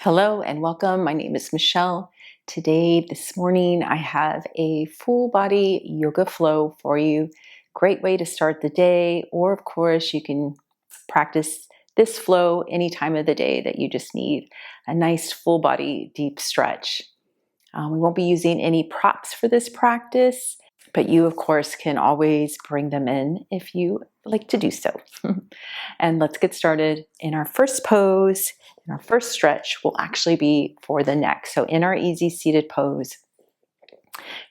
Hello and welcome. My name is Michelle. This morning, I have a full body yoga flow for you. Great way to start the day, or of course, you can practice this flow any time of the day that you just need a nice full body deep stretch. We won't be using any props for this practice, but you, of course, can always bring them in if you like to do so. And let's get started. In our first pose, in our first stretch, will actually be for the neck. So in our easy seated pose,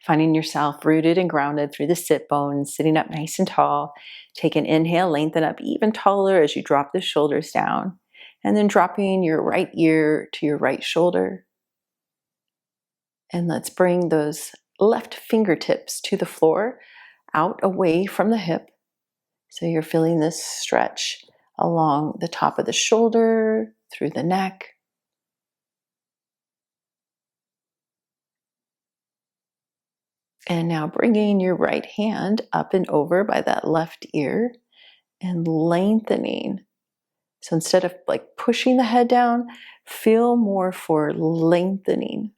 finding yourself rooted and grounded through the sit bones, sitting up nice and tall. Take an inhale, lengthen up even taller as you drop the shoulders down, and then dropping your right ear to your right shoulder. And let's bring those left fingertips to the floor, out away from the hip. So you're feeling this stretch along the top of the shoulder, through the neck. And now bringing your right hand up and over by that left ear and lengthening. So instead of like pushing the head down, feel more for lengthening.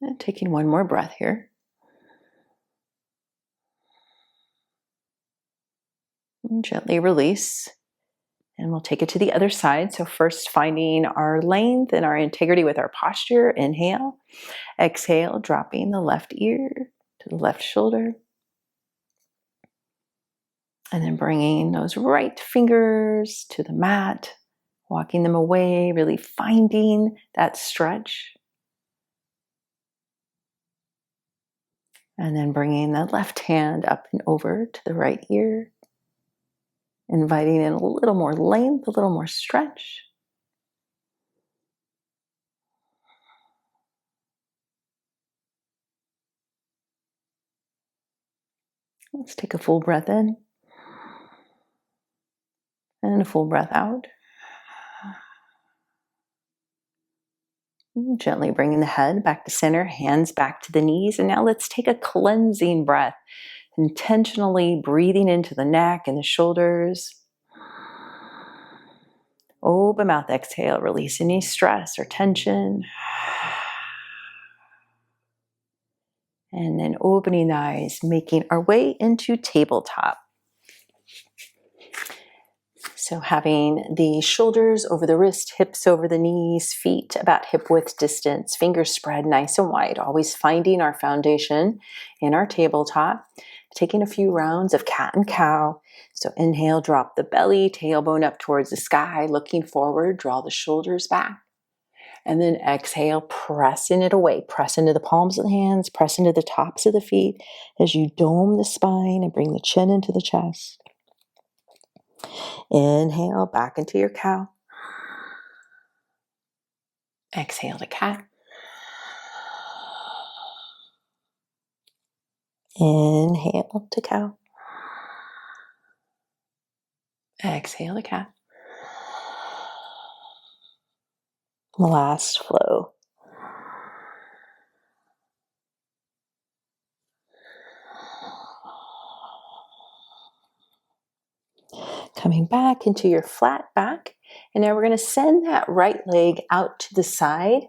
And taking one more breath here. And gently release. And we'll take it to the other side. So first finding our length and our integrity with our posture. Inhale. Exhale, dropping the left ear to the left shoulder. And then bringing those right fingers to the mat, walking them away, really finding that stretch. And then bringing the left hand up and over to the right ear, inviting in a little more length, a little more stretch. Let's take a full breath in and a full breath out. Gently bringing the head back to center, hands back to the knees. And now let's take a cleansing breath, intentionally breathing into the neck and the shoulders. Open mouth, exhale, release any stress or tension. And then opening the eyes, making our way into tabletop. So having the shoulders over the wrist, hips over the knees, feet about hip width distance, fingers spread nice and wide, always finding our foundation in our tabletop. Taking a few rounds of cat and cow. So inhale, drop the belly, tailbone up towards the sky, looking forward, draw the shoulders back. And then exhale, pressing it away. Press into the palms of the hands, press into the tops of the feet as you dome the spine and bring the chin into the chest. Inhale, back into your cow. Exhale to cat. Inhale to cow. Exhale to cat. Last flow. Coming back into your flat back. And now we're going to send that right leg out to the side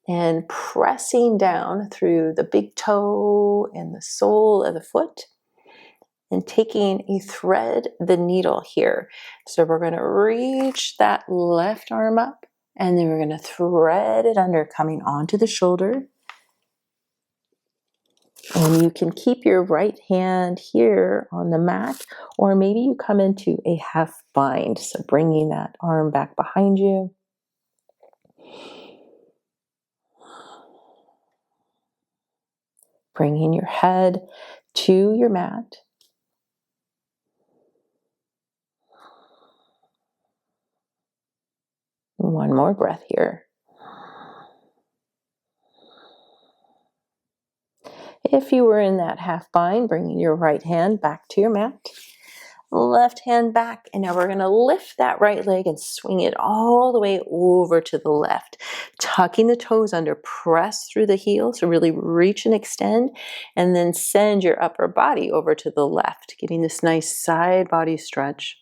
and pressing down through the big toe and the sole of the foot. And taking a thread the needle here. So we're going to reach that left arm up and then we're going to thread it under, coming onto the shoulder. And you can keep your right hand here on the mat, or maybe you come into a half bind. So bringing that arm back behind you. Bringing your head to your mat. One more breath here. If you were in that half bind, bringing your right hand back to your mat, left hand back, and now we're going to lift that right leg and swing it all the way over to the left, tucking the toes under, press through the heels, so really reach and extend, and then send your upper body over to the left, getting this nice side body stretch.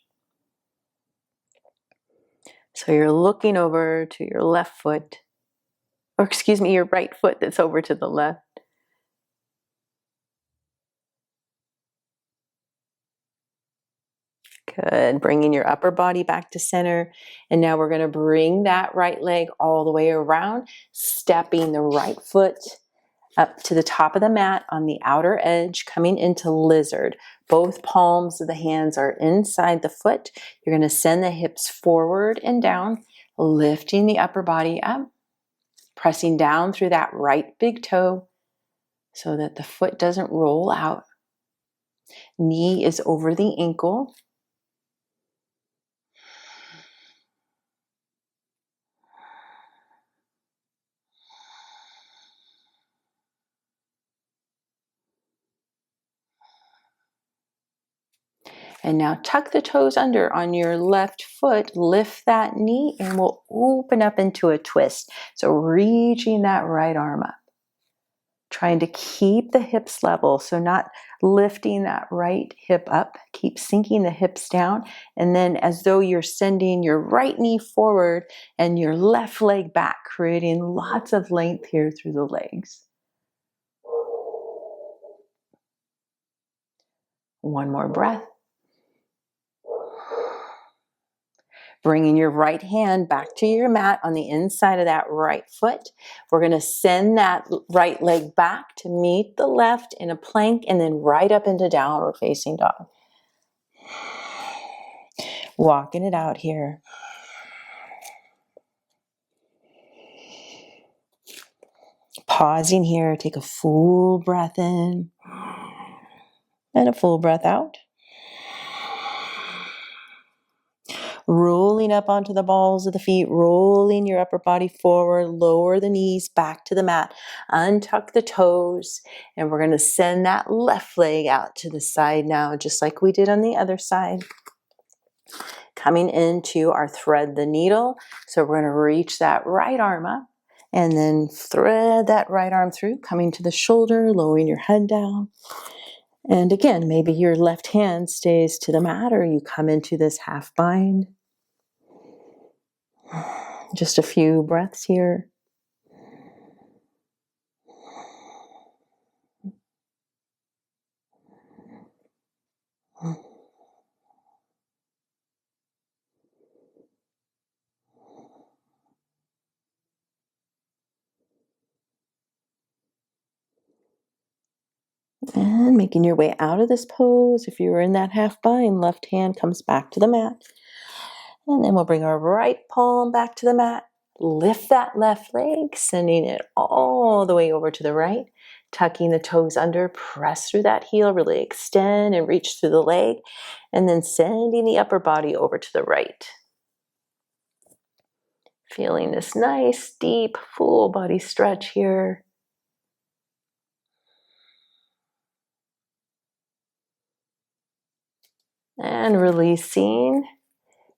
So you're looking over to your left foot, or excuse me, your right foot that's over to the left. Good. Bringing your upper body back to center. And now we're going to bring that right leg all the way around, stepping the right foot up to the top of the mat on the outer edge, coming into lizard. Both palms of the hands are inside the foot. You're going to send the hips forward and down, lifting the upper body up, pressing down through that right big toe so that the foot doesn't roll out. Knee is over the ankle. And now tuck the toes under on your left foot, lift that knee, and we'll open up into a twist. So reaching that right arm up. Trying to keep the hips level, so not lifting that right hip up. Keep sinking the hips down, and then as though you're sending your right knee forward and your left leg back, creating lots of length here through the legs. One more breath. Bringing your right hand back to your mat on the inside of that right foot. We're going to send that right leg back to meet the left in a plank and then right up into downward facing dog. Walking it out here. Pausing here, take a full breath in and a full breath out. Rolling up onto the balls of the feet, rolling your upper body forward, lower the knees back to the mat, untuck the toes, and we're going to send that left leg out to the side now, just like we did on the other side. Coming into our thread the needle, so we're going to reach that right arm up and then thread that right arm through, coming to the shoulder, lowering your head down. And again, maybe your left hand stays to the mat or you come into this half bind. Just a few breaths here. And making your way out of this pose. If you were in that half bind, left hand comes back to the mat. And then we'll bring our right palm back to the mat. Lift that left leg, sending it all the way over to the right. Tucking the toes under, press through that heel, really extend and reach through the leg. And then sending the upper body over to the right. Feeling this nice, deep, full body stretch here. And releasing.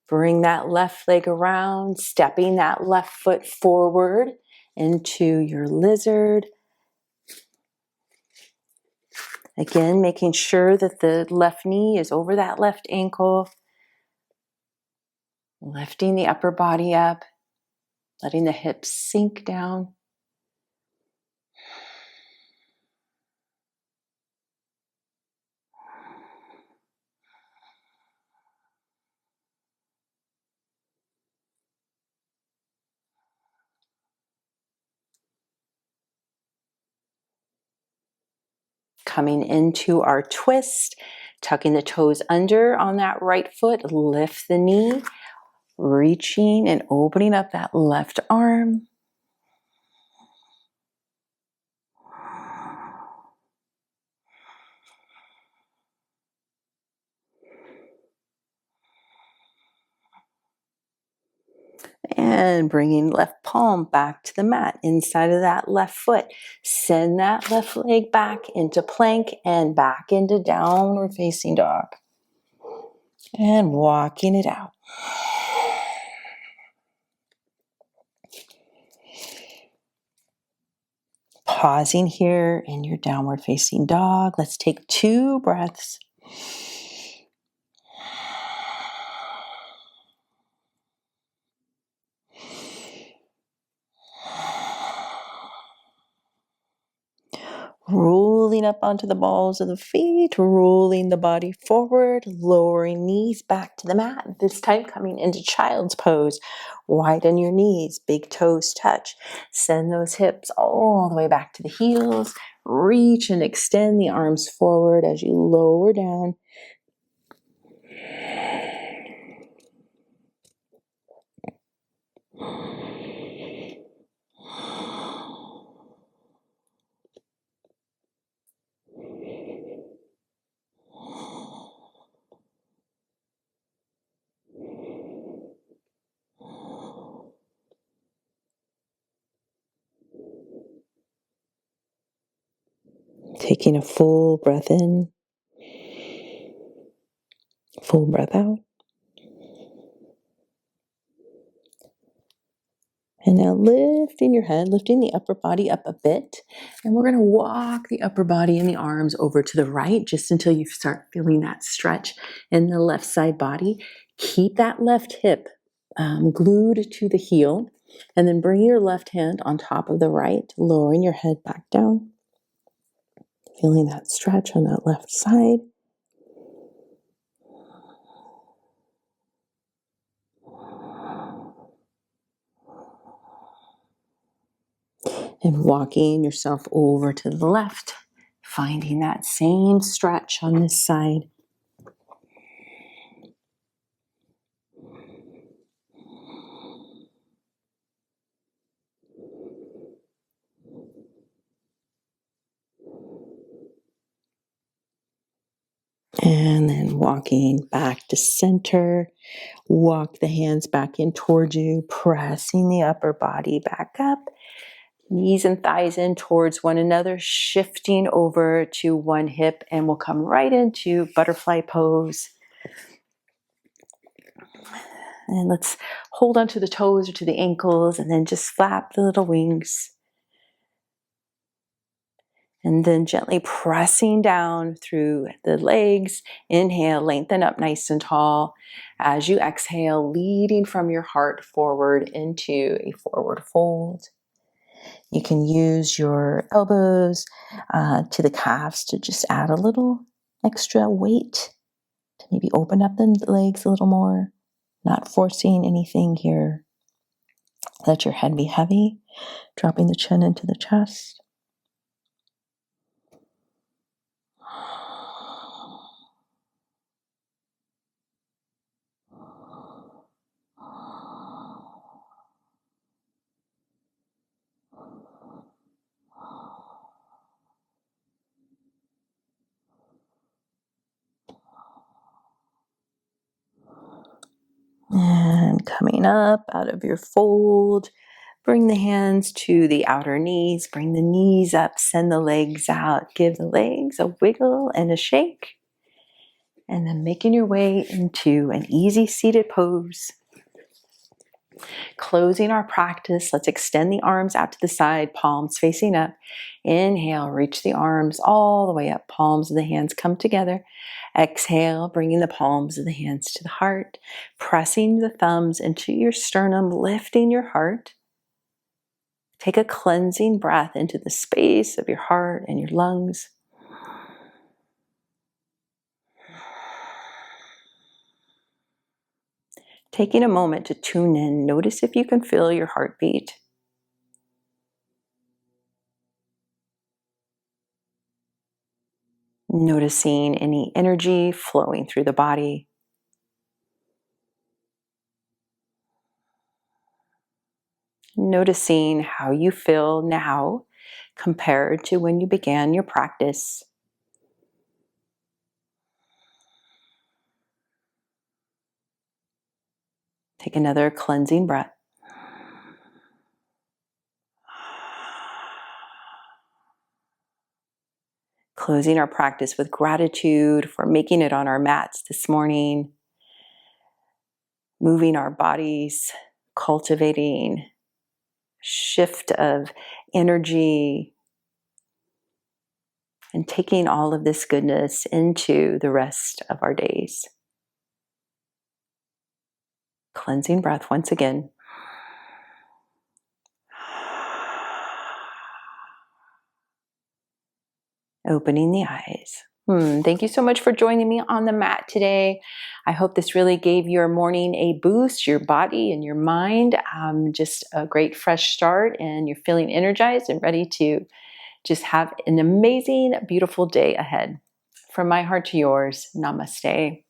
Bring that left leg around, stepping that left foot forward into your lizard. Again, making sure that the left knee is over that left ankle. Lifting the upper body up, letting the hips sink down. Coming into our twist, tucking the toes under on that right foot, lift the knee, reaching and opening up that left arm. And bringing left palm back to the mat, inside of that left foot. Send that left leg back into plank and back into downward facing dog. And walking it out. Pausing here in your downward facing dog. Let's take 2 breaths. Rolling up onto the balls of the feet, rolling the body forward, lowering knees back to the mat. This time coming into child's pose. Widen your knees, big toes touch. Send those hips all the way back to the heels. Reach and extend the arms forward as you lower down. Taking a full breath in, full breath out. And now lifting your head, lifting the upper body up a bit. And we're going to walk the upper body and the arms over to the right just until you start feeling that stretch in the left side body. Keep that left hip glued to the heel. And then bring your left hand on top of the right, lowering your head back down. Feeling that stretch on that left side. And walking yourself over to the left, finding that same stretch on this side. And then walking back to center. Walk the hands back in towards you, pressing the upper body back up. Knees and thighs in towards one another, shifting over to one hip, and we'll come right into butterfly pose. And let's hold onto the toes or to the ankles, and then just flap the little wings. And then gently pressing down through the legs. Inhale, lengthen up nice and tall. As you exhale, leading from your heart forward into a forward fold. You can use your elbows to the calves to just add a little extra weight to maybe open up the legs a little more. Not forcing anything here. Let your head be heavy, dropping the chin into the chest. And coming up out of your fold, bring the hands to the outer knees, bring the knees up, send the legs out, give the legs a wiggle and a shake. And then making your way into an easy seated pose. Closing our practice, let's extend the arms out to the side, palms facing up. Inhale, reach the arms all the way up, palms of the hands come together. Exhale, bringing the palms of the hands to the heart, pressing the thumbs into your sternum, lifting your heart. Take a cleansing breath into the space of your heart and your lungs. Taking a moment to tune in, notice if you can feel your heartbeat. Noticing any energy flowing through the body. Noticing how you feel now compared to when you began your practice. Take another cleansing breath. Closing our practice with gratitude for making it on our mats this morning. Moving our bodies, cultivating shift of energy, and taking all of this goodness into the rest of our days. Cleansing breath once again. Opening the eyes. Thank you so much for joining me on the mat today. I hope this really gave your morning a boost, your body and your mind, just a great fresh start, and you're feeling energized and ready to just have an amazing, beautiful day ahead. From my heart to yours, namaste.